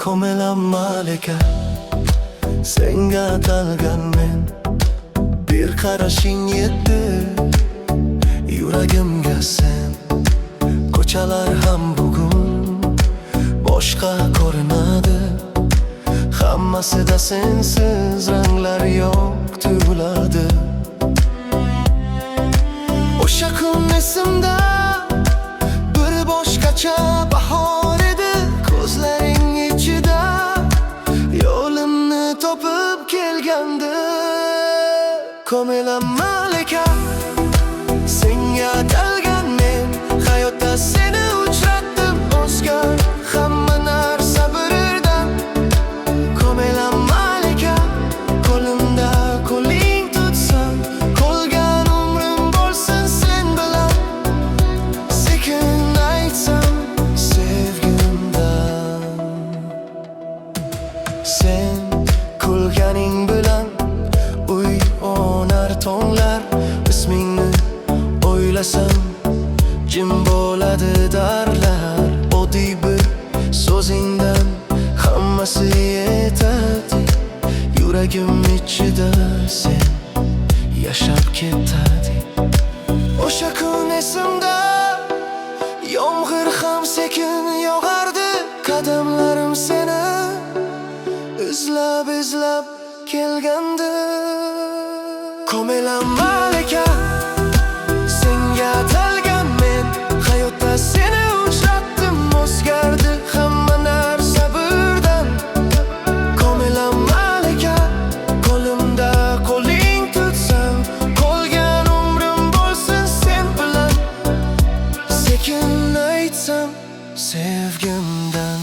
ko'milam malika, senga atalgan men. Bir qarashing yetdi yuragimga sen. Ko'chalar ham bugun boshqa ko'rinadi, hammasida sensiz ranglar yo'q tuyuladi. O'sha kun esimda, bir boshqacha bahor edi. Ko'zlaring ichida yo'limni topib kelgandi. Ko'milam malika, senga atalgan men. Hayotda seni uchratdim o'zgar, hamma narsa birdan. Ko'milam malika, qo'limda qo'ling tutsam, qolgan umrim bo'lsin sen bilan. Sekin aytsam sevgimdan. Sen kulganing bilan uyg'onar tonglar. Ismingni o'ylasam jim bo'ladi darlar. Oddiy bir so'zingdan hammasi yetadi. Yuragim ichida sen yashab ketadi. O'sha kun esimda, yomg'ir ham sekin yog'ardi. Qadamlarim seni izlab kelgandi. Ko'milam malika, senga atalgan men. Hayotda seni uchratdim o'zgardi, hamma narsa birdan. Ko'milam malika, qo'limda qo'ling tutsam, qolgan umrim bo'lsin sen bilan. Sekin aytsam sevgimdan.